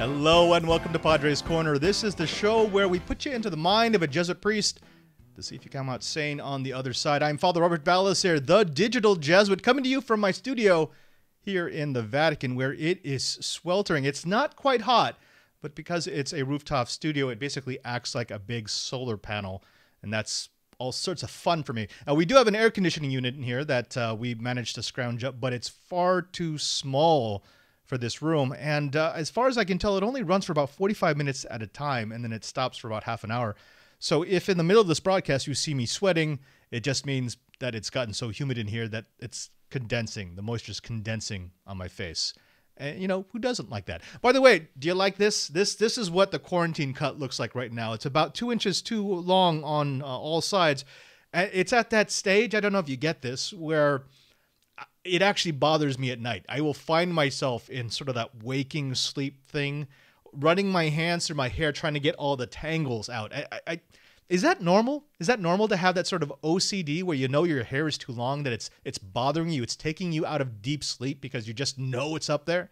Hello and welcome to Padre's Corner. This is the show where we put you into the mind of a Jesuit priest to see if you come out sane on the other side. I'm Father Robert Ballas here, the digital Jesuit, coming to you from my studio here in the Vatican, where it is sweltering. It's not quite hot, but because it's a rooftop studio, it basically acts like a big solar panel, and that's all sorts of fun for me. We do have an air conditioning unit in here that we managed to scrounge up, but it's far too small for this room. And as far as I can tell, it only runs for about 45 minutes at a time, and then it stops for about half an hour. So if in the middle of this broadcast you see me sweating, it just means that it's gotten so humid in here that it's condensing. The moisture's condensing on my face. And, you know, who doesn't like that? By the way, do you like this? This is what the quarantine cut looks like right now. It's about 2 inches too long on all sides. And it's at that stage, I don't know if you get this, where it actually bothers me at night. I will find myself in sort of that waking sleep thing, running my hands through my hair, trying to get all the tangles out. Is that normal? Is that normal to have that sort of OCD where you know your hair is too long, that it's bothering you, it's taking you out of deep sleep because you just know it's up there?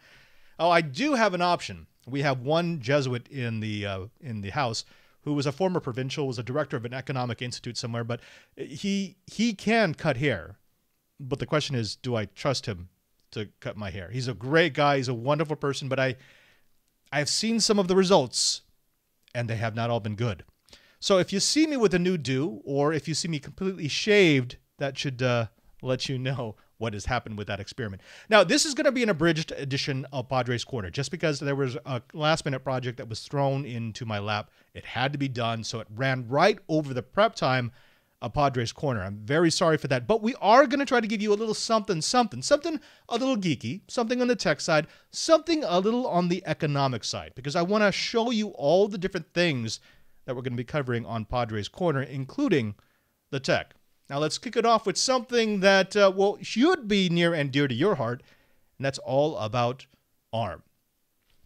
Oh, I do have an option. We have one Jesuit in the house who was a former provincial, was a director of an economic institute somewhere, but he can cut hair. But the question is, do I trust him to cut my hair? He's a great guy. He's a wonderful person, but I've seen some of the results, and they have not all been good. So if you see me with a new do, or if you see me completely shaved, that should let you know what has happened with that experiment. Now, this is going to be an abridged edition of Padre's Corner, just because there was a last-minute project that was thrown into my lap. It had to be done, so it ran right over the prep time of Padre's Corner. I'm very sorry for that, but we are going to try to give you a little something a little geeky, something on the tech side, something a little on the economic side, because I want to show you all the different things that we're going to be covering on Padre's Corner, including the tech. Now, let's kick it off with something that, should be near and dear to your heart, and that's all about ARM.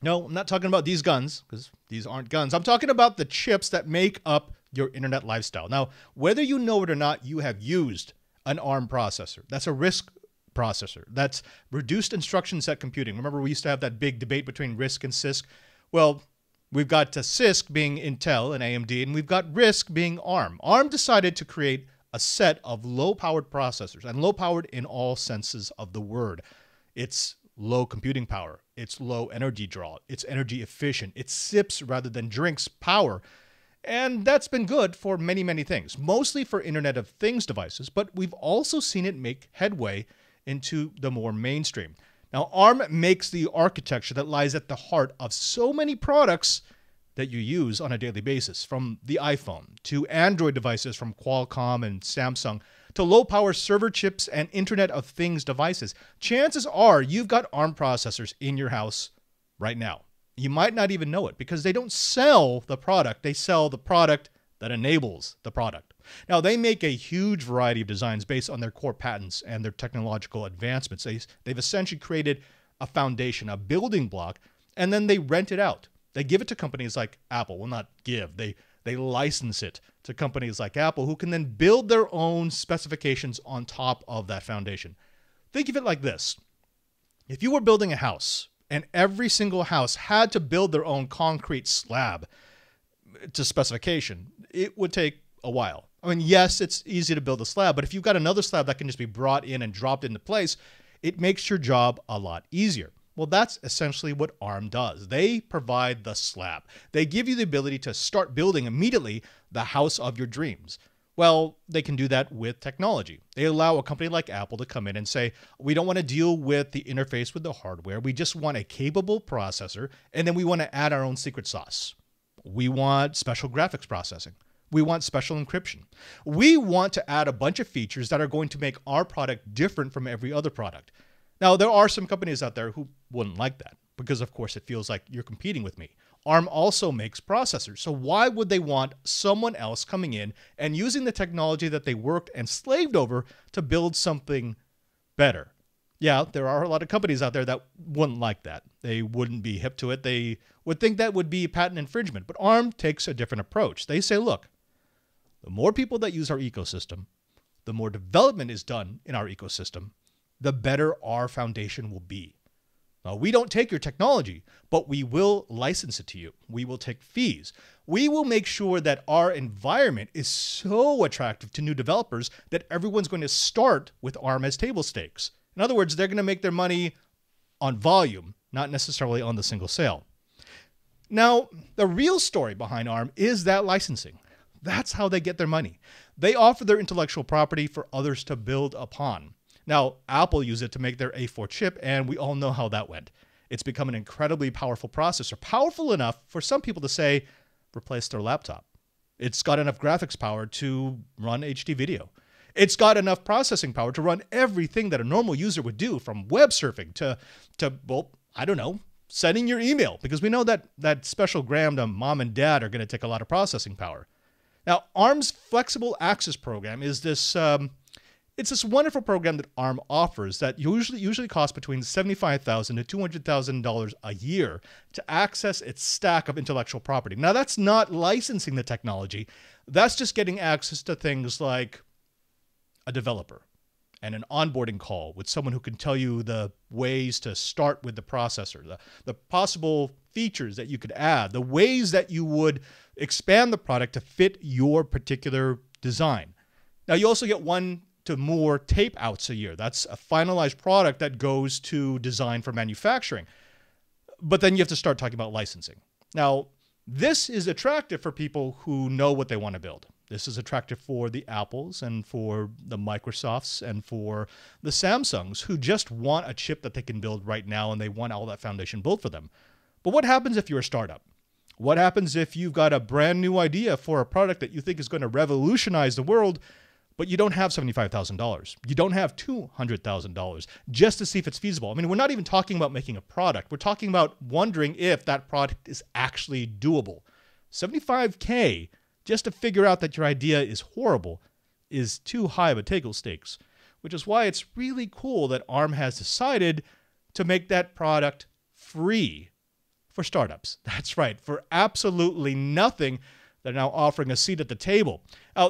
No, I'm not talking about these guns, because these aren't guns. I'm talking about the chips that make up your internet lifestyle. Now, whether you know it or not, you have used an ARM processor. That's a RISC processor. That's reduced instruction set computing. Remember, we used to have that big debate between RISC and CISC? Well, we've got CISC being Intel and AMD, and we've got RISC being ARM. ARM decided to create a set of low-powered processors, and low-powered in all senses of the word. It's low computing power. It's low energy draw. It's energy efficient. It sips rather than drinks power. And that's been good for many, many things, mostly for Internet of Things devices, but we've also seen it make headway into the more mainstream. Now, ARM makes the architecture that lies at the heart of so many products that you use on a daily basis, from the iPhone to Android devices from Qualcomm and Samsung to low-power server chips and Internet of Things devices. Chances are you've got ARM processors in your house right now. You might not even know it because they don't sell the product. They sell the product that enables the product. Now, they make a huge variety of designs based on their core patents and their technological advancements. They've essentially created a foundation, a building block, and then they rent it out. They give it to companies like Apple. Well, not give. They license it to companies like Apple, who can then build their own specifications on top of that foundation. Think of it like this. If you were building a house, and every single house had to build their own concrete slab to specification, it would take a while. I mean, yes, it's easy to build a slab, but if you've got another slab that can just be brought in and dropped into place, it makes your job a lot easier. Well, that's essentially what ARM does. They provide the slab. They give you the ability to start building immediately the house of your dreams. Well, they can do that with technology. They allow a company like Apple to come in and say, we don't want to deal with the interface with the hardware. We just want a capable processor, and then we want to add our own secret sauce. We want special graphics processing. We want special encryption. We want to add a bunch of features that are going to make our product different from every other product. Now, there are some companies out there who wouldn't like that because, of course, it feels like you're competing with me. ARM also makes processors, so why would they want someone else coming in and using the technology that they worked and slaved over to build something better? Yeah, there are a lot of companies out there that wouldn't like that. They wouldn't be hip to it. They would think that would be patent infringement. But ARM takes a different approach. They say, look, the more people that use our ecosystem, the more development is done in our ecosystem, the better our foundation will be. We don't take your technology, but we will license it to you. We will take fees. We will make sure that our environment is so attractive to new developers that everyone's going to start with ARM as table stakes. In other words, they're going to make their money on volume, not necessarily on the single sale. Now, the real story behind ARM is that licensing. That's how they get their money. They offer their intellectual property for others to build upon. Now, Apple used it to make their A4 chip, and we all know how that went. It's become an incredibly powerful processor, powerful enough for some people to say, replace their laptop. It's got enough graphics power to run HD video. It's got enough processing power to run everything that a normal user would do, from web surfing to well, I don't know, sending your email, because we know that special gram to mom and dad are going to take a lot of processing power. Now, ARM's Flexible Access program is this it's this wonderful program that ARM offers that usually costs between $75,000 to $200,000 a year to access its stack of intellectual property. Now, that's not licensing the technology. That's just getting access to things like a developer and an onboarding call with someone who can tell you the ways to start with the processor, the possible features that you could add, the ways that you would expand the product to fit your particular design. Now, you also get 1 to more tape outs a year. That's a finalized product that goes to design for manufacturing. But then you have to start talking about licensing. Now, this is attractive for people who know what they want to build. This is attractive for the Apples and for the Microsofts and for the Samsungs who just want a chip that they can build right now, and they want all that foundation built for them. But what happens if you're a startup? What happens if you've got a brand new idea for a product that you think is going to revolutionize the world, but you don't have $75,000. You don't have $200,000 just to see if it's feasible. I mean, we're not even talking about making a product. We're talking about wondering if that product is actually doable. $75K just to figure out that your idea is horrible is too high of a table stakes, which is why it's really cool that ARM has decided to make that product free for startups. That's right, for absolutely nothing. They're now offering a seat at the table.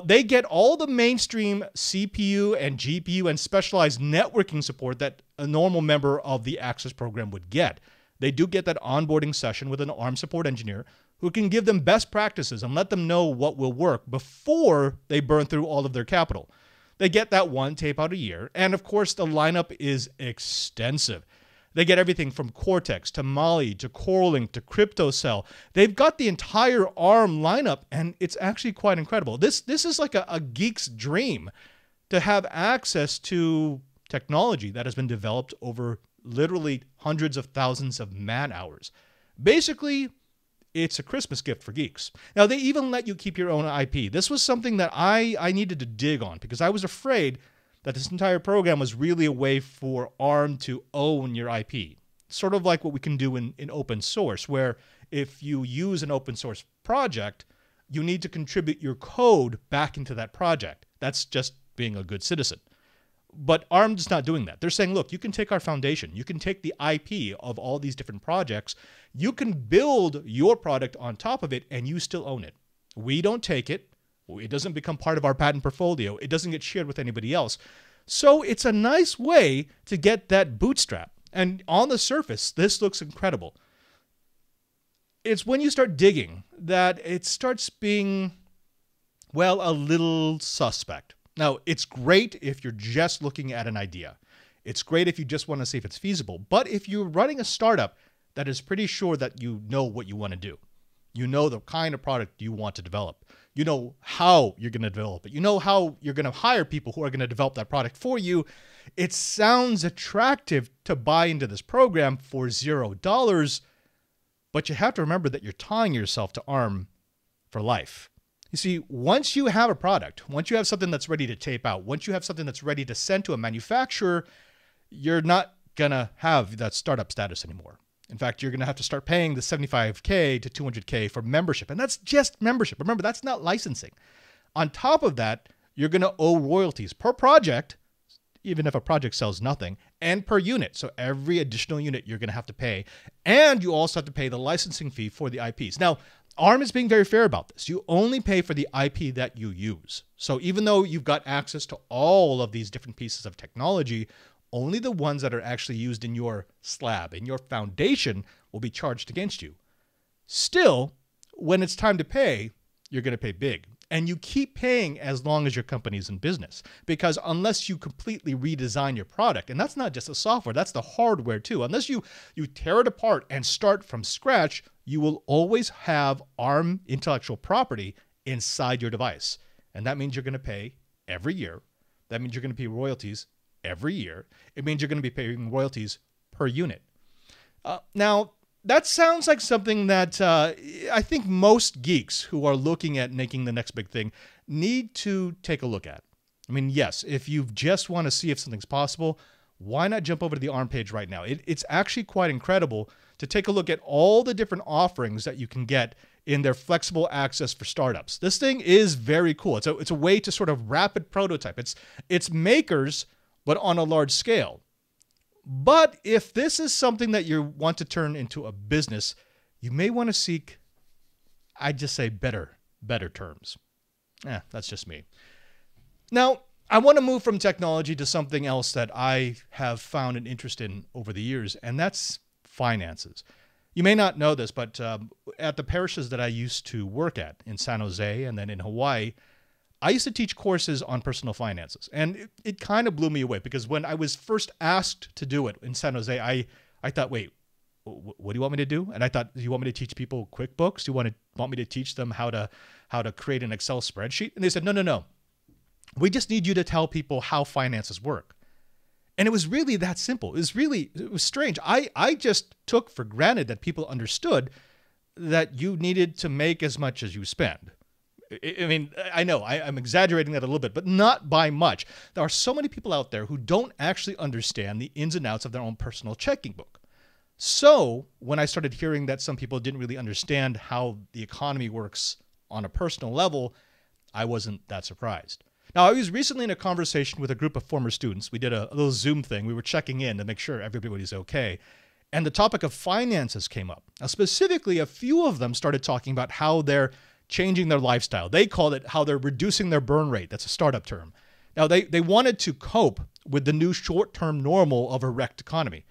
They get all the mainstream CPU and GPU and specialized networking support that a normal member of the Access program would get. They do get that onboarding session with an ARM support engineer who can give them best practices and let them know what will work before they burn through all of their capital. They get that 1 tape out a year, and of course the lineup is extensive. They get everything from Cortex to Mali to Coralink to CryptoCell. They've got the entire ARM lineup, and it's actually quite incredible. This is like a geek's dream to have access to technology that has been developed over literally hundreds of thousands of man-hours. Basically, it's a Christmas gift for geeks. Now, they even let you keep your own IP. This was something that I needed to dig on because I was afraid that this entire program was really a way for ARM to own your IP. Sort of like what we can do in open source, where if you use an open source project, you need to contribute your code back into that project. That's just being a good citizen. But ARM's not doing that. They're saying, look, you can take our foundation. You can take the IP of all these different projects. You can build your product on top of it, and you still own it. We don't take it. It doesn't become part of our patent portfolio. It doesn't get shared with anybody else. So it's a nice way to get that bootstrap. And on the surface, this looks incredible. It's when you start digging that it starts being, well, a little suspect. Now, it's great if you're just looking at an idea. It's great if you just want to see if it's feasible. But if you're running a startup that is pretty sure that you know what you want to do, you know the kind of product you want to develop, you know how you're going to develop it, you know how you're going to hire people who are going to develop that product for you, it sounds attractive to buy into this program for $0, but you have to remember that you're tying yourself to ARM for life. You see, once you have a product, once you have something that's ready to tape out, once you have something that's ready to send to a manufacturer, you're not going to have that startup status anymore. In fact, you're going to have to start paying the $75K to $200K for membership. And that's just membership. Remember, that's not licensing. On top of that, you're going to owe royalties per project, even if a project sells nothing, and per unit. So every additional unit you're going to have to pay. And you also have to pay the licensing fee for the IPs. Now, ARM is being very fair about this. You only pay for the IP that you use. So even though you've got access to all of these different pieces of technology, only the ones that are actually used in your slab, in your foundation, will be charged against you. Still, when it's time to pay, you're going to pay big. And you keep paying as long as your company's in business. Because unless you completely redesign your product, and that's not just the software, that's the hardware too. Unless you tear it apart and start from scratch, you will always have ARM intellectual property inside your device. And that means you're going to pay every year. That means you're going to pay royalties every year. It means you're going to be paying royalties per unit. Now, that sounds like something that I think most geeks who are looking at making the next big thing need to take a look at. I mean, yes, if you just want to see if something's possible, why not jump over to the ARM page right now? It's actually quite incredible to take a look at all the different offerings that you can get in their flexible access for startups. This thing is very cool. It's a way to sort of rapid prototype. It's makers, but on a large scale. But if this is something that you want to turn into a business, you may want to seek, I'd just say, better terms. That's just me. Now, I want to move from technology to something else that I have found an interest in over the years, and that's finances. You may not know this, but at the parishes that I used to work at in San Jose and then in Hawaii, I used to teach courses on personal finances, and it kind of blew me away because when I was first asked to do it in San Jose, I thought, wait, what do you want me to do? And I thought, do you want me to teach people QuickBooks? Do you want me to teach them how to create an Excel spreadsheet? And they said, no. We just need you to tell people how finances work. And it was really that simple. It was strange. I just took for granted that people understood that you needed to make as much as you spend. I mean, I know I'm exaggerating that a little bit, but not by much. There are so many people out there who don't actually understand the ins and outs of their own personal checking book. So when I started hearing that some people didn't really understand how the economy works on a personal level, I wasn't that surprised. Now, I was recently in a conversation with a group of former students. We did a little Zoom thing. We were checking in to make sure everybody's okay. And the topic of finances came up. Now, specifically, a few of them started talking about how they're changing their lifestyle. They called it how they're reducing their burn rate. That's a startup term. Now, they wanted to cope with the new short-term normal of a wrecked economy.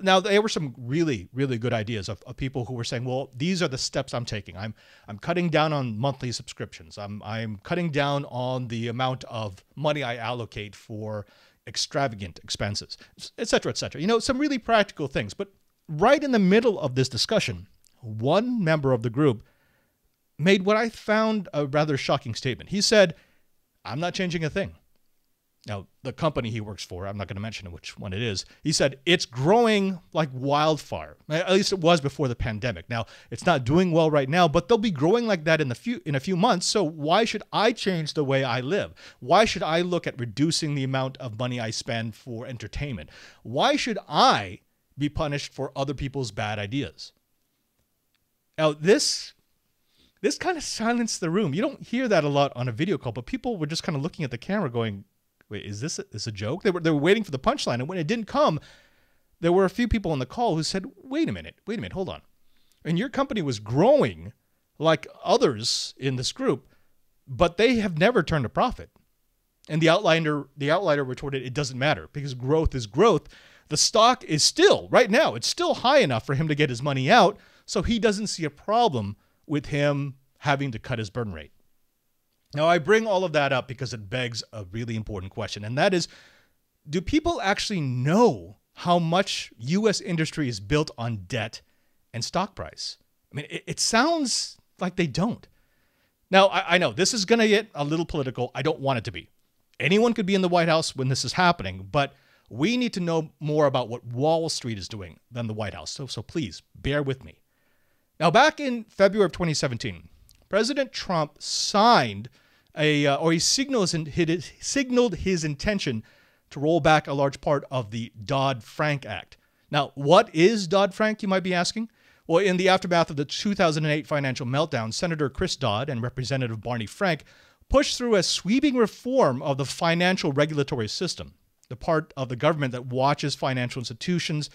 Now, there were some really, really good ideas of people who were saying, well, these are the steps I'm taking. I'm cutting down on monthly subscriptions. I'm cutting down on the amount of money I allocate for extravagant expenses, et cetera, et cetera. You know, some really practical things. But right in the middle of this discussion, one member of the group made what I found a rather shocking statement. He said, I'm not changing a thing. Now, the company he works for, I'm not going to mention which one it is, he said, it's growing like wildfire. At least it was before the pandemic. Now, it's not doing well right now, but they'll be growing like that in a few months. So why should I change the way I live? Why should I look at reducing the amount of money I spend for entertainment? Why should I be punished for other people's bad ideas? Now, this kind of silenced the room. You don't hear that a lot on a video call, but people were just kind of looking at the camera going, wait, is this a joke? They were waiting for the punchline. And when it didn't come, there were a few people on the call who said, wait a minute, hold on. And your company was growing like others in this group, but they have never turned a profit. And the outliner retorted, it doesn't matter because growth is growth. The stock is still, right now, it's still high enough for him to get his money out. So he doesn't see a problem with him having to cut his burn rate. Now, I bring all of that up because it begs a really important question, and that is, do people actually know how much U.S. industry is built on debt and stock price? I mean, it sounds like they don't. Now, I know this is going to get a little political. I don't want it to be. Anyone could be in the White House when this is happening, but we need to know more about what Wall Street is doing than the White House. So please, bear with me. Now, back in February of 2017, President Trump signed he signaled his intention to roll back a large part of the Dodd-Frank Act. Now, what is Dodd-Frank, you might be asking? Well, in the aftermath of the 2008 financial meltdown, Senator Chris Dodd and Representative Barney Frank pushed through a sweeping reform of the financial regulatory system, the part of the government that watches financial institutions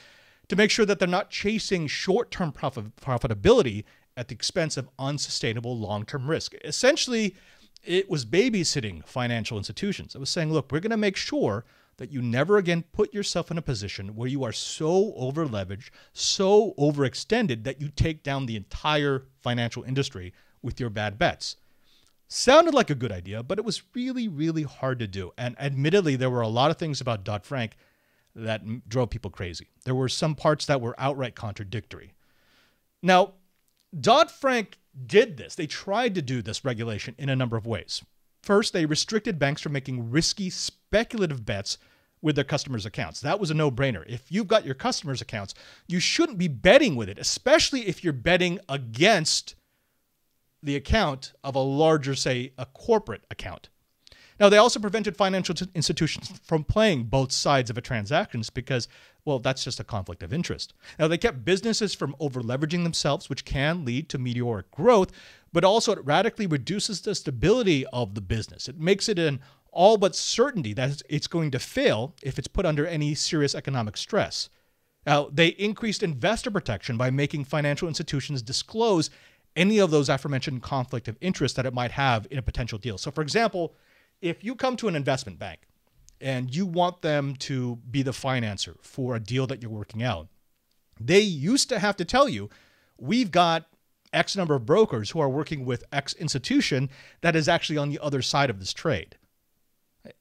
to make sure that they're not chasing short-term profitability at the expense of unsustainable long-term risk. Essentially, it was babysitting financial institutions. It was saying, look, we're going to make sure that you never again put yourself in a position where you are so over-leveraged, so overextended that you take down the entire financial industry with your bad bets. Sounded like a good idea, but it was really, really hard to do. And admittedly, there were a lot of things about Dodd-Frank that drove people crazy. There were some parts that were outright contradictory. Now, Dodd-Frank did this. They tried to do this regulation in a number of ways. First, they restricted banks from making risky, speculative bets with their customers' accounts. That was a no-brainer. If you've got your customers' accounts, you shouldn't be betting with it, especially if you're betting against the account of a larger, say, a corporate account. Now, they also prevented financial institutions from playing both sides of a transaction because, well, that's just a conflict of interest. Now, they kept businesses from over-leveraging themselves, which can lead to meteoric growth, but also it radically reduces the stability of the business. It makes it an all but certainty that it's going to fail if it's put under any serious economic stress. Now, they increased investor protection by making financial institutions disclose any of those aforementioned conflict of interest that it might have in a potential deal. So, for example, if you come to an investment bank and you want them to be the financer for a deal that you're working out, they used to have to tell you, we've got X number of brokers who are working with X institution that is actually on the other side of this trade.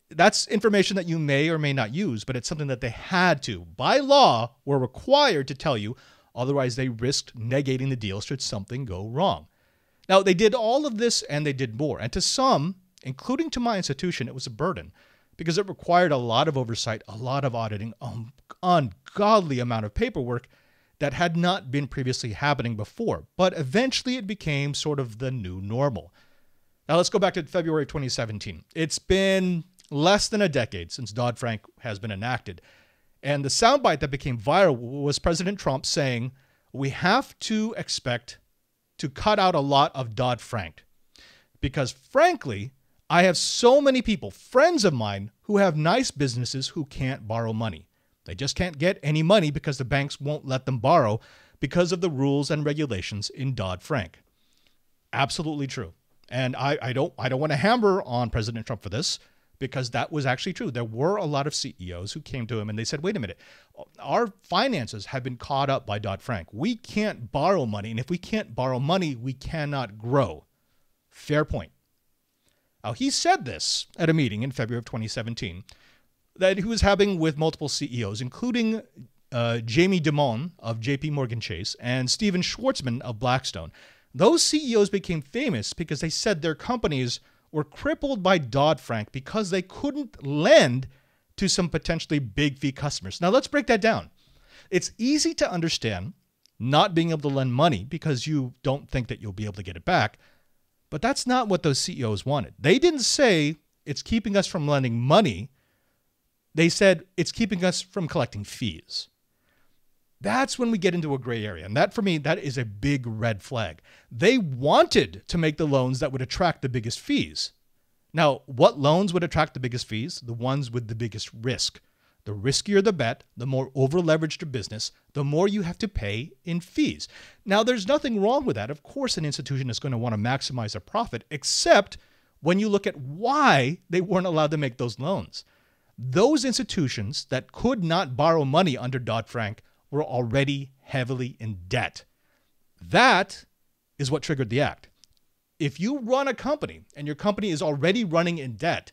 That's information that you may or may not use, but it's something that they had to, by law, were required to tell you. Otherwise, they risked negating the deal should something go wrong. Now, they did all of this and they did more. And to some, including to my institution, it was a burden because it required a lot of oversight, a lot of auditing, an ungodly amount of paperwork that had not been previously happening before. But eventually it became sort of the new normal. Now, let's go back to February 2017. It's been less than a decade since Dodd-Frank has been enacted. And the soundbite that became viral was President Trump saying, we have to expect to cut out a lot of Dodd-Frank. Because frankly, I have so many people, friends of mine, who have nice businesses who can't borrow money. They just can't get any money because the banks won't let them borrow because of the rules and regulations in Dodd-Frank. Absolutely true. And I don't want to hammer on President Trump for this, because that was actually true. There were a lot of CEOs who came to him and they said, wait a minute, our finances have been caught up by Dodd-Frank. We can't borrow money. And if we can't borrow money, we cannot grow. Fair point. Now, he said this at a meeting in February of 2017 that he was having with multiple CEOs, including Jamie Dimon of JP Morgan Chase and Steven Schwartzman of Blackstone. Those CEOs became famous because they said their companies were crippled by Dodd-Frank because they couldn't lend to some potentially big fee customers. Now, let's break that down. It's easy to understand not being able to lend money because you don't think that you'll be able to get it back, but that's not what those CEOs wanted. They didn't say it's keeping us from lending money. They said it's keeping us from collecting fees. That's when we get into a gray area. And that, for me, that is a big red flag. They wanted to make the loans that would attract the biggest fees. Now, what loans would attract the biggest fees? The ones with the biggest risk. The riskier the bet, the more over-leveraged your business, the more you have to pay in fees. Now, there's nothing wrong with that. Of course, an institution is going to want to maximize a profit, except when you look at why they weren't allowed to make those loans. Those institutions that could not borrow money under Dodd-Frank were already heavily in debt. That is what triggered the act. If you run a company and your company is already running in debt,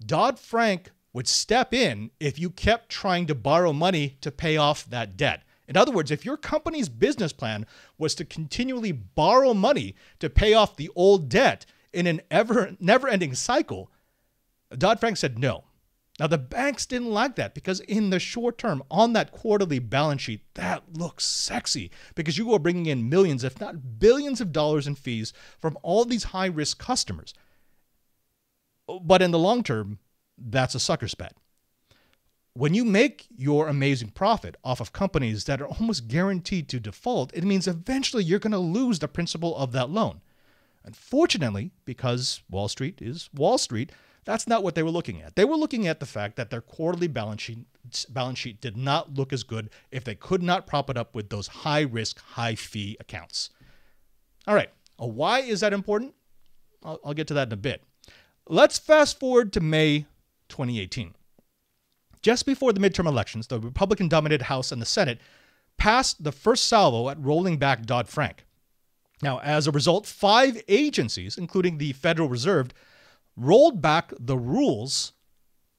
Dodd-Frank would step in if you kept trying to borrow money to pay off that debt. In other words, if your company's business plan was to continually borrow money to pay off the old debt in an never-ending cycle, Dodd-Frank said no. Now, the banks didn't like that because in the short term, on that quarterly balance sheet, that looks sexy because you are bringing in millions, if not billions of dollars in fees from all these high-risk customers. But in the long term, that's a sucker's bet. When you make your amazing profit off of companies that are almost guaranteed to default, it means eventually you're going to lose the principal of that loan. Unfortunately, because Wall Street is Wall Street, that's not what they were looking at. They were looking at the fact that their quarterly balance sheet did not look as good if they could not prop it up with those high-risk, high-fee accounts. All right, why is that important? I'll get to that in a bit. Let's fast forward to May 2018. just before the midterm elections, the Republican-dominated House and the Senate passed the first salvo at rolling back Dodd-Frank. Now, as a result, 5 agencies, including the Federal Reserve, rolled back the rules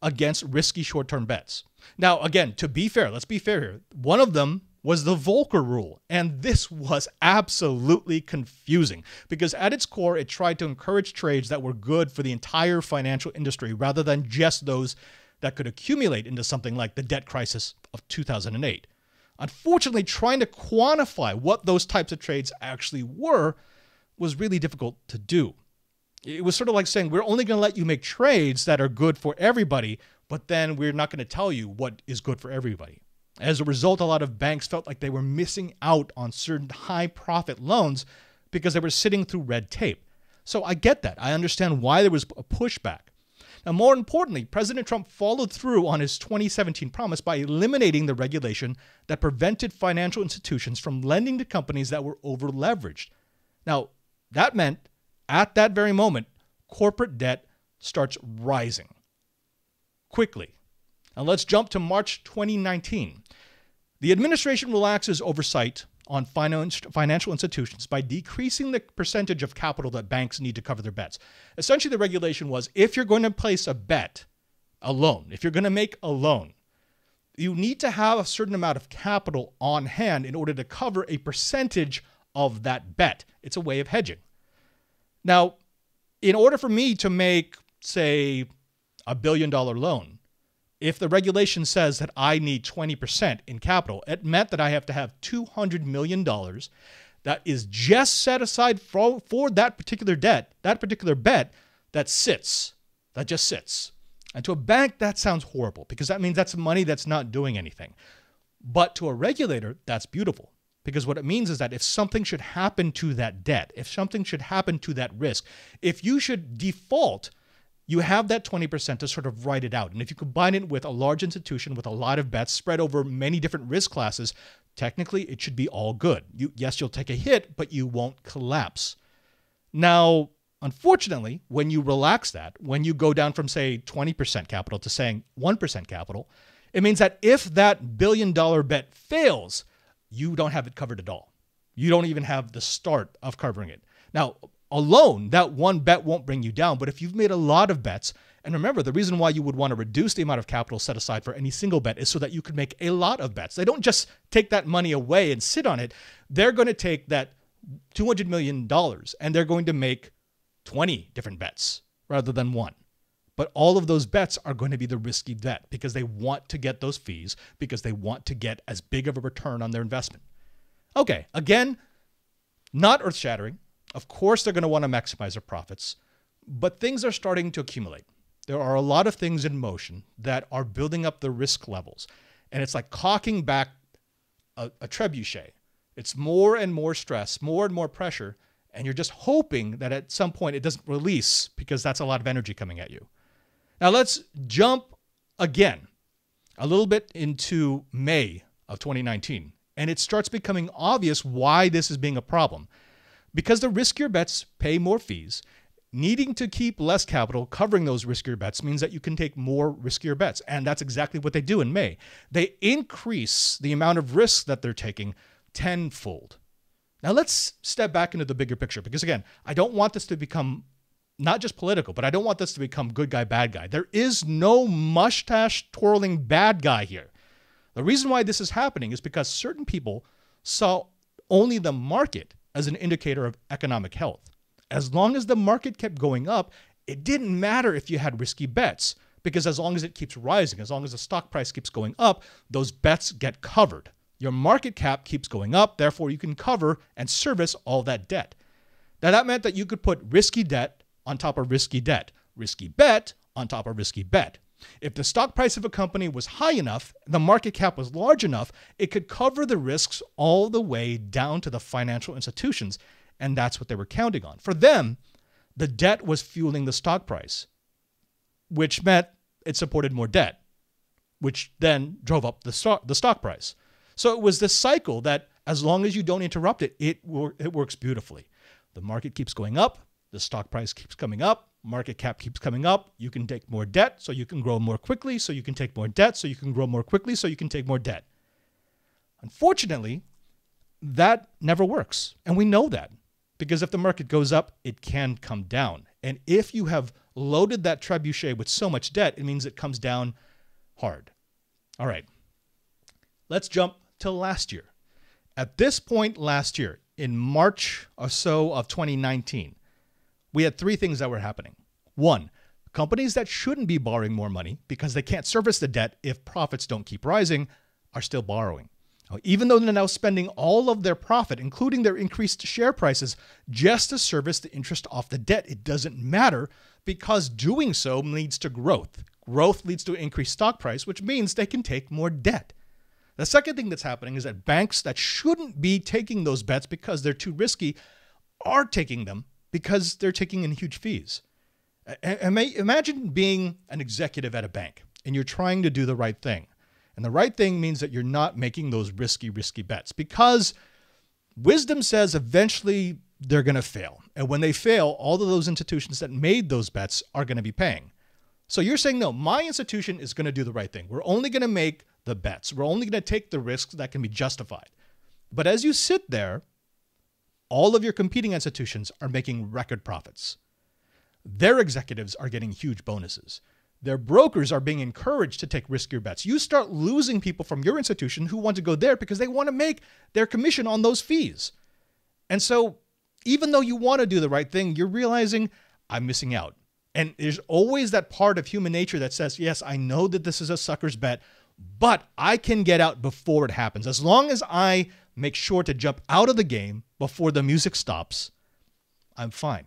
against risky short-term bets. Now, again, to be fair, let's be fair here. One of them was the Volcker Rule, and this was absolutely confusing because at its core, it tried to encourage trades that were good for the entire financial industry rather than just those that could accumulate into something like the debt crisis of 2008. Unfortunately, trying to quantify what those types of trades actually were was really difficult to do. It was sort of like saying, we're only going to let you make trades that are good for everybody, but then we're not going to tell you what is good for everybody. As a result, a lot of banks felt like they were missing out on certain high-profit loans because they were sitting through red tape. So I get that. I understand why there was a pushback. Now, more importantly, President Trump followed through on his 2017 promise by eliminating the regulation that prevented financial institutions from lending to companies that were over-leveraged. Now, that meant, at that very moment, corporate debt starts rising quickly. Now let's jump to March 2019. The administration relaxes oversight on financial institutions by decreasing the percentage of capital that banks need to cover their bets. Essentially, the regulation was if you're going to place a bet, a loan, if you're going to make a loan, you need to have a certain amount of capital on hand in order to cover a percentage of that bet. It's a way of hedging. Now, in order for me to make, say, $1 billion loan, if the regulation says that I need 20% in capital, it meant that I have to have $200 million that is just set aside for that particular debt, that particular bet that just sits. And to a bank, that sounds horrible because that means that's money that's not doing anything. But to a regulator, that's beautiful because what it means is that if something should happen to that debt, if something should happen to that risk, if you should default, you have that 20% to sort of write it out. And if you combine it with a large institution with a lot of bets spread over many different risk classes, technically it should be all good. Yes, you'll take a hit, but you won't collapse. Now, unfortunately, when you relax that, when you go down from, say, 20% capital to saying 1% capital, it means that if that billion-dollar bet fails, you don't have it covered at all. You don't even have the start of covering it. Now, alone, that one bet won't bring you down. But if you've made a lot of bets, and remember, the reason why you would want to reduce the amount of capital set aside for any single bet is so that you can make a lot of bets. They don't just take that money away and sit on it. They're going to take that $200 million and they're going to make 20 different bets rather than one. But all of those bets are going to be the risky bet because they want to get those fees, because they want to get as big of a return on their investment. Okay, again, not earth-shattering. Of course, they're going to want to maximize their profits, but things are starting to accumulate. There are a lot of things in motion that are building up the risk levels, and it's like cocking back a trebuchet. It's more and more stress, more and more pressure, and you're just hoping that at some point it doesn't release because that's a lot of energy coming at you. Now let's jump again a little bit into May of 2019, and it starts becoming obvious why this is being a problem. Because the riskier bets pay more fees, needing to keep less capital covering those riskier bets means that you can take more riskier bets. And that's exactly what they do in May. They increase the amount of risk that they're taking tenfold. Now let's step back into the bigger picture because, again, I don't want this to become not just political, but I don't want this to become good guy, bad guy. There is no mustache twirling bad guy here. The reason why this is happening is because certain people saw only the market as an indicator of economic health. As long as the market kept going up, it didn't matter if you had risky bets because as long as it keeps rising, as long as the stock price keeps going up, those bets get covered. Your market cap keeps going up, therefore you can cover and service all that debt. Now that meant that you could put risky debt on top of risky debt, risky bet on top of risky bet. If the stock price of a company was high enough, the market cap was large enough, it could cover the risks all the way down to the financial institutions, and that's what they were counting on. For them, the debt was fueling the stock price, which meant it supported more debt, which then drove up the stock price. So it was this cycle that as long as you don't interrupt it, it works beautifully. The market keeps going up, the stock price keeps coming up, Market cap keeps coming up. You can take more debt so you can grow more quickly, so you can take more debt so you can grow more quickly, so you can take more debt. Unfortunately, that never works. And we know that because if the market goes up, it can come down. And if you have loaded that trebuchet with so much debt, it means it comes down hard. All right, let's jump to last year. At this point last year, in March or so of 2019, we had three things that were happening. One, companies that shouldn't be borrowing more money because they can't service the debt if profits don't keep rising are still borrowing. Now, even though they're now spending all of their profit, including their increased share prices, just to service the interest off the debt, it doesn't matter because doing so leads to growth. Growth leads to increased stock price, which means they can take more debt. The second thing that's happening is that banks that shouldn't be taking those bets because they're too risky are taking them because they're taking in huge fees. Imagine being an executive at a bank and you're trying to do the right thing. And the right thing means that you're not making those risky bets because wisdom says eventually they're going to fail. And when they fail, all of those institutions that made those bets are going to be paying. So you're saying, no, my institution is going to do the right thing. We're only going to make the bets. We're only going to take the risks that can be justified. But as you sit there, all of your competing institutions are making record profits. Their executives are getting huge bonuses. Their brokers are being encouraged to take riskier bets. You start losing people from your institution who want to go there because they want to make their commission on those fees. And so even though you want to do the right thing, you're realizing I'm missing out. And there's always that part of human nature that says, yes, I know that this is a sucker's bet, but I can get out before it happens. As long as I make sure to jump out of the game before the music stops, I'm fine.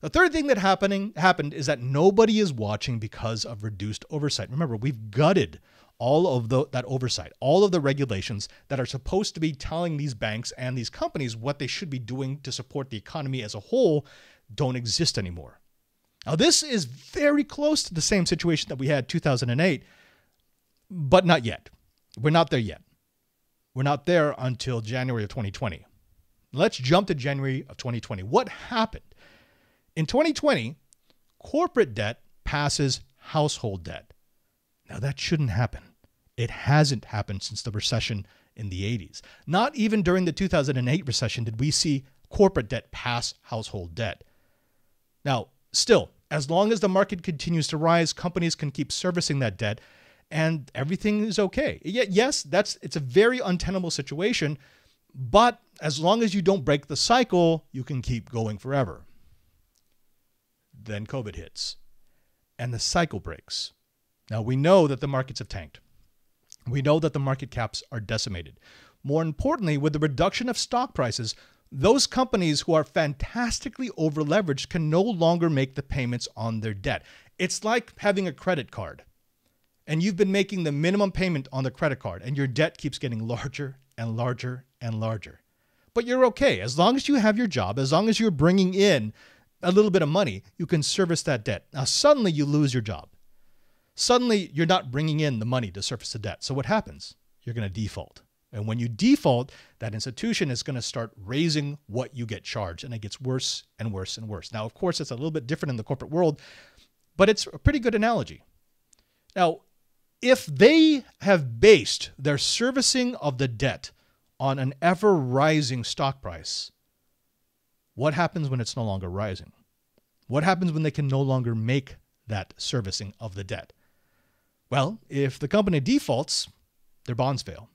The third thing that happened is that nobody is watching because of reduced oversight. Remember, we've gutted all of that oversight, all of the regulations that are supposed to be telling these banks and these companies what they should be doing to support the economy as a whole don't exist anymore. Now, this is very close to the same situation that we had in 2008, but not yet. We're not there yet. We're not there until January of 2020. Let's jump to January of 2020. What happened? In 2020, corporate debt passes household debt. Now, that shouldn't happen. It hasn't happened since the recession in the 80s. Not even during the 2008 recession did we see corporate debt pass household debt. Now, still, as long as the market continues to rise, companies can keep servicing that debt and everything is okay. Yes, it's a very untenable situation, but as long as you don't break the cycle, you can keep going forever. Then COVID hits and the cycle breaks. Now, we know that the markets have tanked. We know that the market caps are decimated. More importantly, with the reduction of stock prices, those companies who are fantastically over-leveraged can no longer make the payments on their debt. It's like having a credit card, and you've been making the minimum payment on the credit card, and your debt keeps getting larger and larger and larger. But you're okay. As long as you have your job, as long as you're bringing in a little bit of money, you can service that debt. Now, suddenly you lose your job. Suddenly, you're not bringing in the money to service the debt. So what happens? You're going to default. And when you default, that institution is going to start raising what you get charged. And it gets worse and worse and worse. Now, of course, it's a little bit different in the corporate world, but it's a pretty good analogy. Now, if they have based their servicing of the debt on an ever-rising stock price, what happens when it's no longer rising? What happens when they can no longer make that servicing of the debt? Well, if the company defaults, their bonds fail.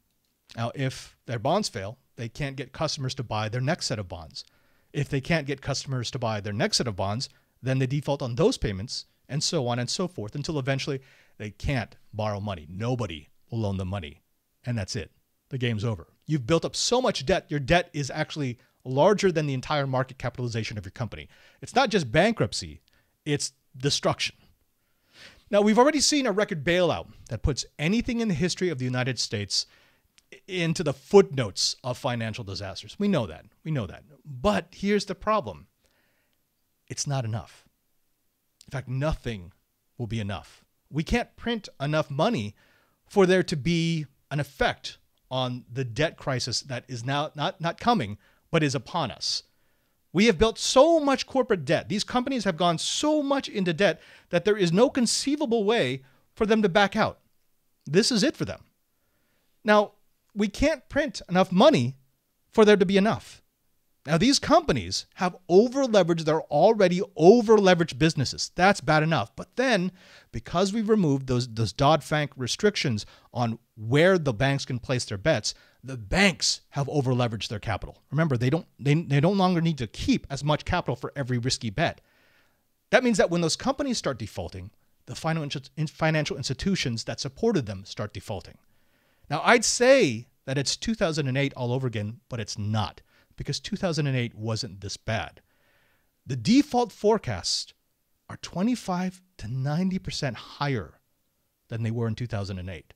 Now, if their bonds fail, they can't get customers to buy their next set of bonds. If they can't get customers to buy their next set of bonds, then they default on those payments and so on and so forth until eventually they can't borrow money. Nobody will loan them money. And that's it. The game's over. You've built up so much debt, your debt is actually larger than the entire market capitalization of your company. It's not just bankruptcy, it's destruction. Now, we've already seen a record bailout that puts anything in the history of the United States into the footnotes of financial disasters. We know that. We know that. But here's the problem. It's not enough. In fact, nothing will be enough. We can't print enough money for there to be an effect on the debt crisis that is now not coming, but is upon us. We have built so much corporate debt. These companies have gone so much into debt that there is no conceivable way for them to back out. This is it for them. Now, we can't print enough money for there to be enough. Now, these companies have over-leveraged their already over-leveraged businesses. That's bad enough. But then, because we've removed those Dodd-Frank restrictions on where the banks can place their bets, the banks have over-leveraged their capital. Remember, they no longer need to keep as much capital for every risky bet. That means that when those companies start defaulting, the financial institutions that supported them start defaulting. Now, I'd say that it's 2008 all over again, but it's not, because 2008 wasn't this bad. The default forecasts are 25 to 90% higher than they were in 2008.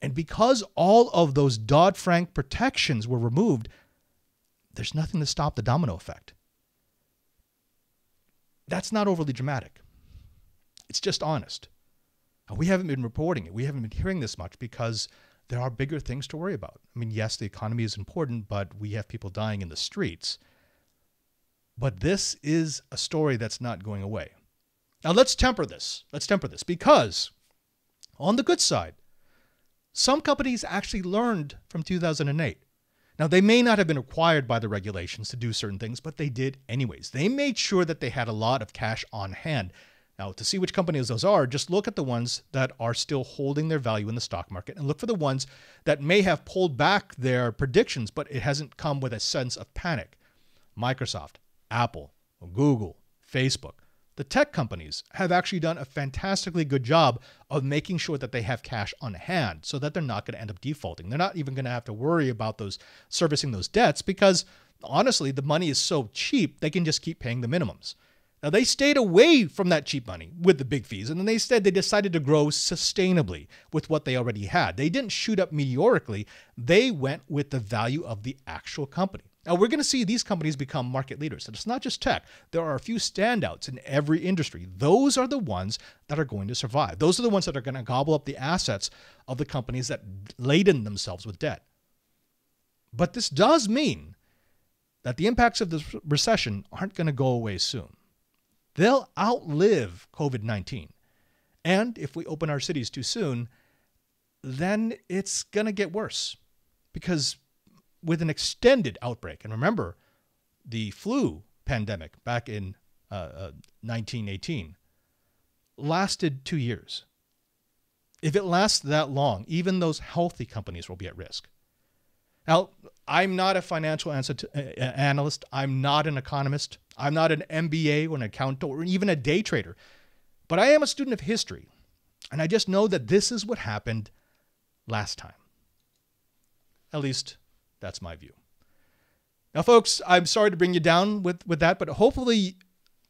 And because all of those Dodd-Frank protections were removed, there's nothing to stop the domino effect. That's not overly dramatic. It's just honest. We haven't been reporting it. We haven't been hearing this much because there are bigger things to worry about. I mean, yes, the economy is important, but we have people dying in the streets. But this is a story that's not going away. Now, let's temper this. Let's temper this because on the good side, some companies actually learned from 2008. Now, they may not have been required by the regulations to do certain things, but they did anyways. They made sure that they had a lot of cash on hand. Now, to see which companies those are, just look at the ones that are still holding their value in the stock market and look for the ones that may have pulled back their predictions, but it hasn't come with a sense of panic. Microsoft, Apple, Google, Facebook. The tech companies have actually done a fantastically good job of making sure that they have cash on hand so that they're not going to end up defaulting. They're not even going to have to worry about servicing those debts because, honestly, the money is so cheap, they can just keep paying the minimums. Now, they stayed away from that cheap money with the big fees, and then they decided to grow sustainably with what they already had. They didn't shoot up meteorically. They went with the value of the actual company. Now, we're going to see these companies become market leaders. And it's not just tech. There are a few standouts in every industry. Those are the ones that are going to survive. Those are the ones that are going to gobble up the assets of the companies that laden themselves with debt. But this does mean that the impacts of this recession aren't going to go away soon. They'll outlive COVID-19. And if we open our cities too soon, then it's going to get worse. Because with an extended outbreak, and remember, the flu pandemic back in 1918 lasted 2 years. If it lasts that long, even those healthy companies will be at risk. Now, I'm not a financial analyst. I'm not an economist. I'm not an MBA or an accountant or even a day trader. But I am a student of history. And I just know that this is what happened last time. At least that's my view. Now, folks, I'm sorry to bring you down with that, but hopefully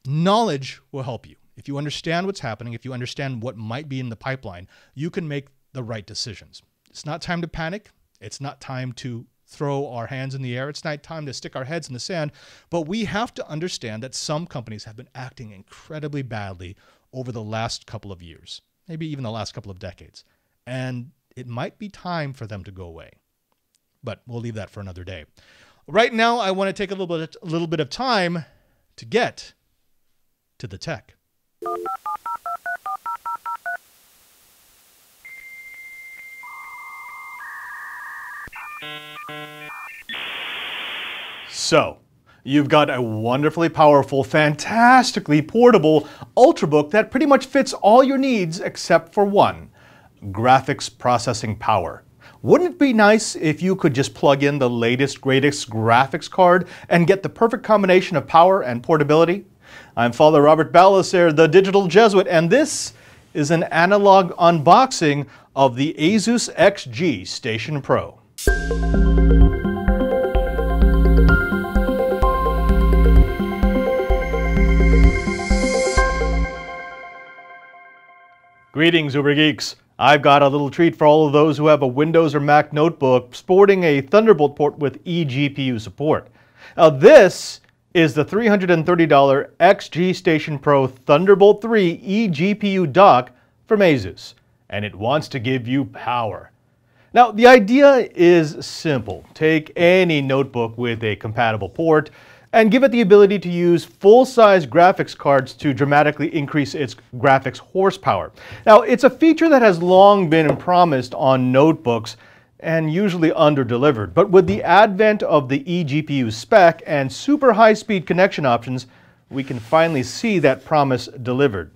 knowledge will help you. If you understand what's happening, if you understand what might be in the pipeline, you can make the right decisions. It's not time to panic. It's not time to throw our hands in the air. It's not time to stick our heads in the sand. But we have to understand that some companies have been acting incredibly badly over the last couple of years, maybe even the last couple of decades. And it might be time for them to go away. But we'll leave that for another day. Right now, I want to take a little bit of time to get to the tech. So, you've got a wonderfully powerful, fantastically portable Ultrabook that pretty much fits all your needs except for one: graphics processing power. Wouldn't it be nice if you could just plug in the latest, greatest graphics card and get the perfect combination of power and portability? I'm Father Robert Ballecer, the Digital Jesuit, and this is an analog unboxing of the ASUS XG Station Pro. Greetings, Uber Geeks. I've got a little treat for all of those who have a Windows or Mac notebook sporting a Thunderbolt port with eGPU support. Now, this is the $330 XG Station Pro Thunderbolt 3 eGPU dock from ASUS, and it wants to give you power. Now, the idea is simple. Take any notebook with a compatible port and give it the ability to use full-size graphics cards to dramatically increase its graphics horsepower. Now, it's a feature that has long been promised on notebooks and usually under-delivered, but with the advent of the eGPU spec and super high-speed connection options, we can finally see that promise delivered.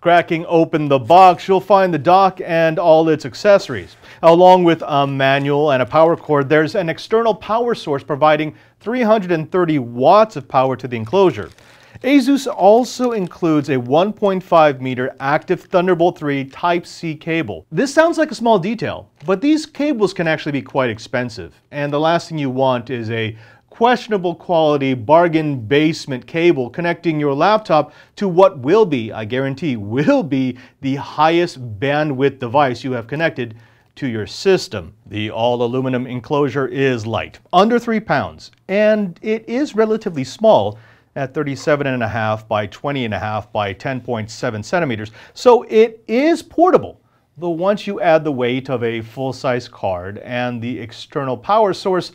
Cracking open the box, you'll find the dock and all its accessories. Along with a manual and a power cord, there's an external power source providing 330 watts of power to the enclosure. ASUS also includes a 1.5 meter active Thunderbolt 3 Type-C cable. This sounds like a small detail, but these cables can actually be quite expensive, and the last thing you want is a questionable quality bargain basement cable connecting your laptop to what will be, I guarantee, will be the highest bandwidth device you have connected to your system. The all-aluminum enclosure is light, under 3 pounds, and it is relatively small at 37.5 by 20.5 by 10.7 centimeters, so it is portable. Though once you add the weight of a full-size card and the external power source,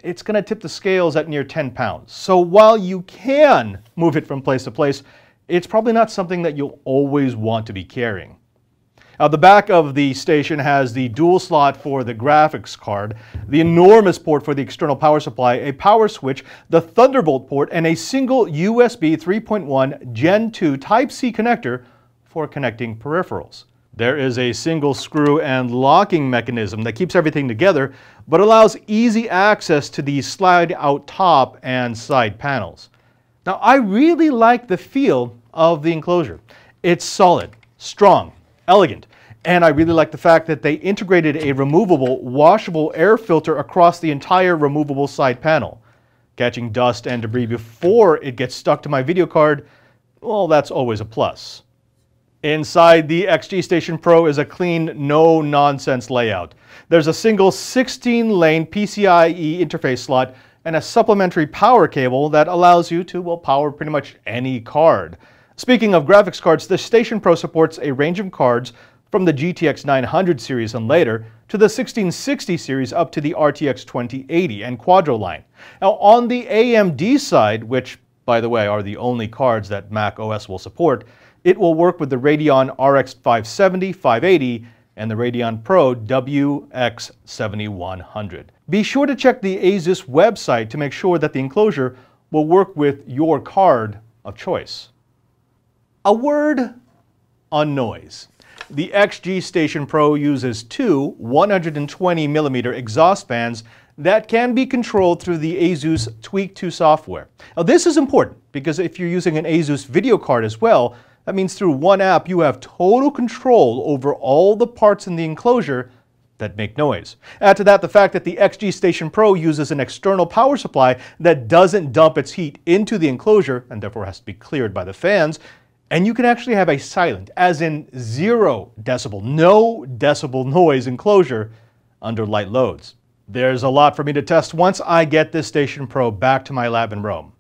it's going to tip the scales at near 10 pounds. So while you can move it from place to place, it's probably not something that you'll always want to be carrying. Now, the back of the station has the dual slot for the graphics card, the enormous port for the external power supply, a power switch, the Thunderbolt port, and a single USB 3.1 Gen 2 Type-C connector for connecting peripherals. There is a single screw and locking mechanism that keeps everything together, but allows easy access to the slide-out top and side panels. Now, I really like the feel of the enclosure. It's solid, strong, elegant, and I really like the fact that they integrated a removable, washable air filter across the entire removable side panel. Catching dust and debris before it gets stuck to my video card, well, that's always a plus. Inside the XG Station Pro is a clean, no-nonsense layout. There's a single 16-lane PCIe interface slot and a supplementary power cable that allows you to, well, power pretty much any card. Speaking of graphics cards, the Station Pro supports a range of cards from the GTX 900 series and later to the 1660 series up to the RTX 2080 and Quadro line. Now, on the AMD side, which, by the way, are the only cards that Mac OS will support, it will work with the Radeon RX 570, 580, and the Radeon Pro WX 7100. Be sure to check the ASUS website to make sure that the enclosure will work with your card of choice. A word on noise. The XG Station Pro uses two 120mm exhaust fans that can be controlled through the ASUS Tweak 2 software. Now, this is important because if you're using an ASUS video card as well, that means through one app you have total control over all the parts in the enclosure that make noise. Add to that the fact that the XG Station Pro uses an external power supply that doesn't dump its heat into the enclosure and therefore has to be cleared by the fans, and you can actually have a silent, as in 0 decibel, no decibel noise enclosure under light loads. There's a lot for me to test once I get this Station Pro back to my lab in Rome.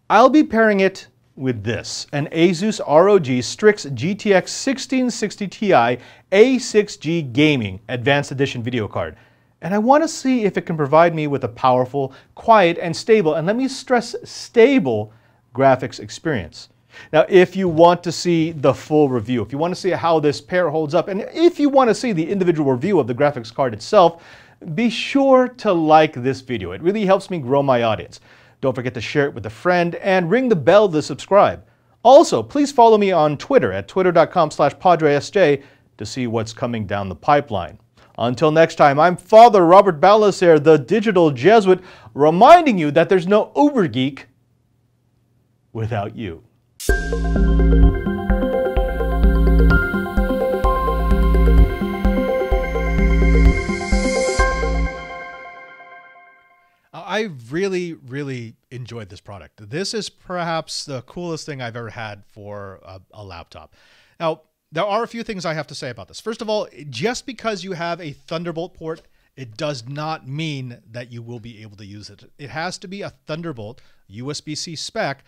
I'll be pairing it with this, an ASUS ROG Strix GTX 1660 Ti A6G Gaming Advanced Edition video card. And I want to see if it can provide me with a powerful, quiet, and stable, and let me stress stable, graphics experience. Now, if you want to see the full review, if you want to see how this pair holds up, and if you want to see the individual review of the graphics card itself, be sure to like this video. It really helps me grow my audience. Don't forget to share it with a friend and ring the bell to subscribe. Also, please follow me on Twitter at twitter.com/PadreSJ to see what's coming down the pipeline. Until next time, I'm Father Robert Balacer, the Digital Jesuit, reminding you that there's no Uber Geek without you. I really enjoyed this product. This is perhaps the coolest thing I've ever had for a laptop. Now, there are a few things I have to say about this. First of all, just because you have a Thunderbolt port, it does not mean that you will be able to use it. It has to be a Thunderbolt USB-C spec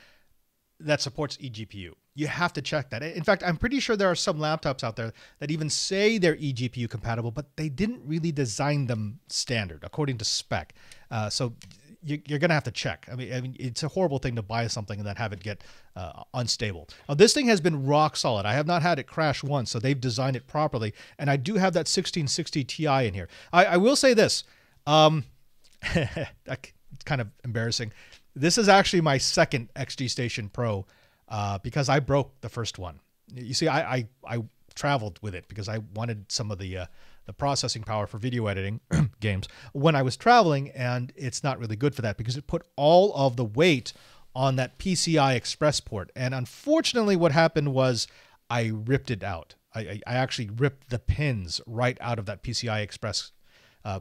that supports eGPU. You have to check that. In fact, I'm pretty sure there are some laptops out there that even say they're eGPU compatible, but they didn't really design them standard according to spec. So you're going to have to check. I mean, it's a horrible thing to buy something and then have it get unstable. Now, this thing has been rock solid. I have not had it crash once, so they've designed it properly. And I do have that 1660 Ti in here. I will say this. It's kind of embarrassing. This is actually my second XG Station Pro because I broke the first one. You see, I traveled with it because I wanted some of the processing power for video editing games when I was traveling, and it's not really good for that because it put all of the weight on that PCI Express port. And unfortunately, what happened was I ripped it out. I actually ripped the pins right out of that PCI Express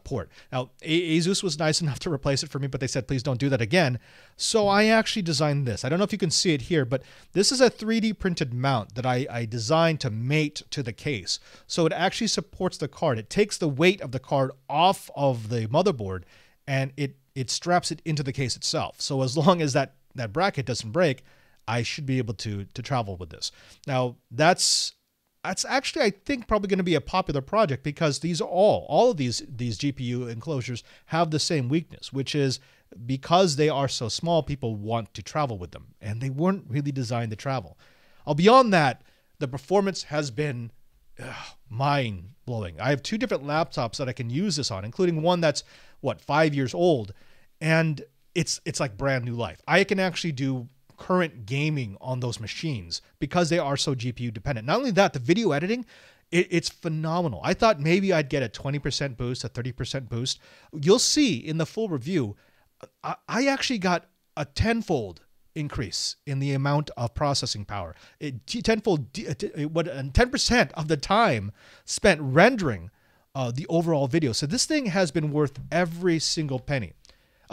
port. Now, ASUS was nice enough to replace it for me, but they said, please don't do that again. So I actually designed this. I don't know if you can see it here, but this is a 3D printed mount that I designed to mate to the case. So it actually supports the card. It takes the weight of the card off of the motherboard and it straps it into the case itself. So as long as that bracket doesn't break, I should be able to travel with this. Now, that's actually, I think, probably going to be a popular project because these are all of these GPU enclosures have the same weakness, which is because they are so small, people want to travel with them, and they weren't really designed to travel. Beyond that, the performance has been mind-blowing. I have two different laptops that I can use this on, including one that's, 5 years old, and it's like brand new life. I can actually do current gaming on those machines because they are so GPU dependent. Not only that, the video editing, it's phenomenal. I thought maybe I'd get a 20% boost, a 30% boost. You'll see in the full review, I actually got a tenfold increase in the amount of processing power. 10% of the time spent rendering the overall video. So this thing has been worth every single penny.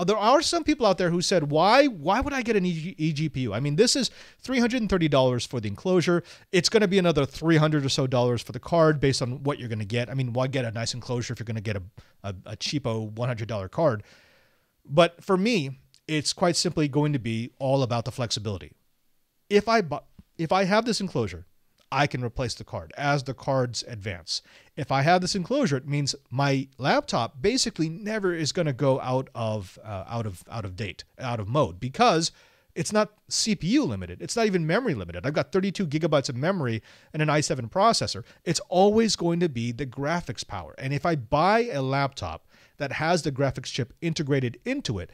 There are some people out there who said, why would I get an eGPU? I mean, this is $330 for the enclosure. It's going to be another $300 or so for the card based on what you're going to get. I mean, why get a nice enclosure if you're going to get a cheapo $100 card? But for me, it's quite simply going to be all about the flexibility. If I have this enclosure, I can replace the card as the cards advance. If I have this enclosure, it means my laptop basically never is going to go out of mode because it's not CPU limited. It's not even memory limited. I've got 32 gigabytes of memory and an i7 processor. It's always going to be the graphics power. And if I buy a laptop that has the graphics chip integrated into it,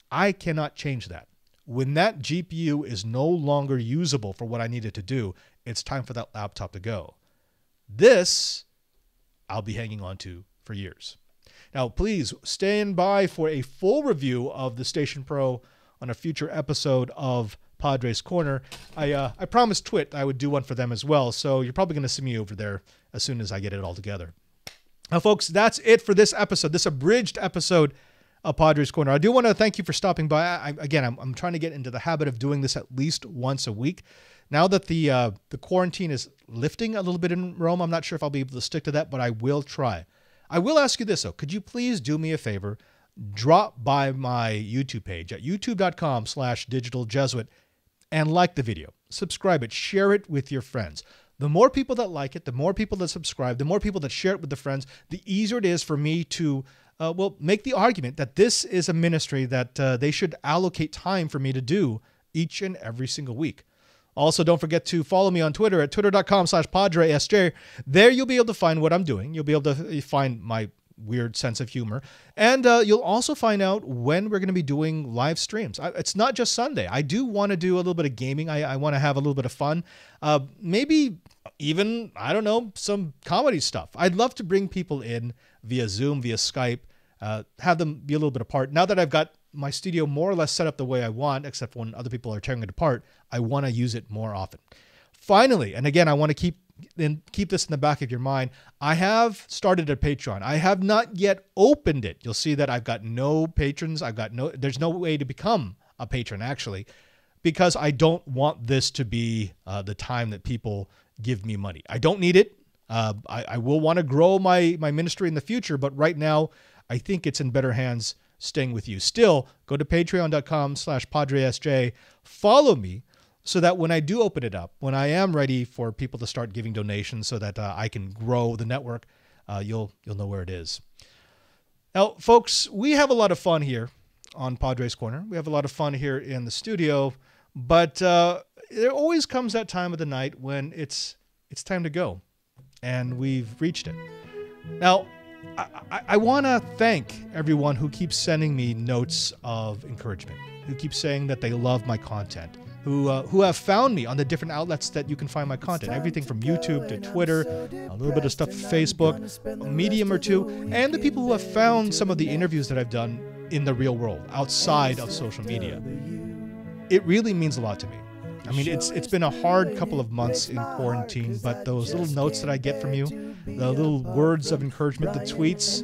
I cannot change that. When that GPU is no longer usable for what I need it to do, it's time for that laptop to go. This I'll be hanging on to for years. Now, please stand by for a full review of the Station Pro on a future episode of Padre's Corner. I promised Twit I would do one for them as well, so you're probably going to see me over there as soon as I get it all together. Now, folks, that's it for this episode, this abridged episode of Padre's Corner. I do want to thank you for stopping by. I'm trying to get into the habit of doing this at least once a week. Now that the quarantine is lifting a little bit in Rome, I'm not sure if I'll be able to stick to that, but I will try. I will ask you this, though. Could you please do me a favor? Drop by my YouTube page at youtube.com/digitaljesuit and like the video. Subscribe it. Share it with your friends. The more people that like it, the more people that subscribe, the more people that share it with the friends, the easier it is for me to make the argument that this is a ministry that they should allocate time for me to do each and every single week. Also, don't forget to follow me on Twitter at twitter.com/PadreSJ. There you'll be able to find what I'm doing. You'll be able to find my weird sense of humor. And you'll also find out when we're going to be doing live streams. It's not just Sunday. I do want to do a little bit of gaming. I want to have a little bit of fun. Maybe even, I don't know, some comedy stuff. I'd love to bring people in via Zoom, via Skype, have them be a little bit apart. Now that I've got my studio more or less set up the way I want, except when other people are tearing it apart, I want to use it more often. Finally, and again, I want to keep this in the back of your mind, I have started a Patreon. I have not yet opened it. You'll see that I've got no patrons. There's no way to become a patron, actually, because I don't want this to be the time that people give me money. I don't need it. I will want to grow my ministry in the future, but right now, I think it's in better hands staying with you. Still, go to patreon.com/PadreSJ. Follow me so that when I do open it up, when I am ready for people to start giving donations so that I can grow the network, you'll know where it is. Now, folks, we have a lot of fun here on Padre's Corner. We have a lot of fun here in the studio, but there always comes that time of the night when it's time to go, and we've reached it. Now, I want to thank everyone who keeps sending me notes of encouragement, who keeps saying that they love my content, who have found me on the different outlets that you can find my content, everything from YouTube to Twitter, a little bit of stuff Facebook, a medium or two, and the people who have found some of the interviews that I've done in the real world, outside of social media. It really means a lot to me. I mean, it's been a hard couple of months in quarantine, but those little notes that I get from you, the little words of encouragement, the tweets,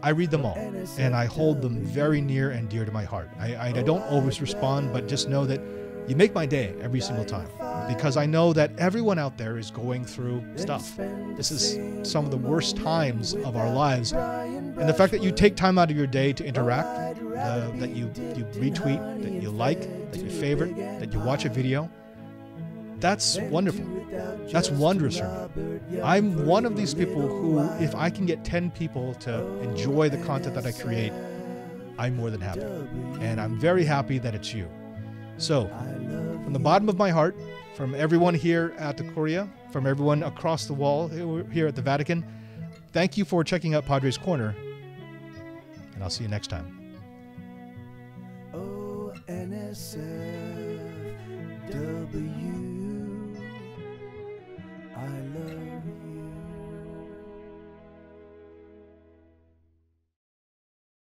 I read them all, and I hold them very near and dear to my heart. I don't always respond, but just know that you make my day every single time, because I know that everyone out there is going through stuff. This is some of the worst times of our lives, and the fact that you take time out of your day to interact, that you retweet, that you like, that you favorite, that you watch a video, that's wonderful. That's wondrous for me. I'm one of these people who, if I can get 10 people to enjoy the content that I create, I'm more than happy. And I'm very happy that it's you. So, from the bottom of my heart, from everyone here at the Curia, from everyone across the wall here at the Vatican, thank you for checking out Padre's Corner, and I'll see you next time. ONSFW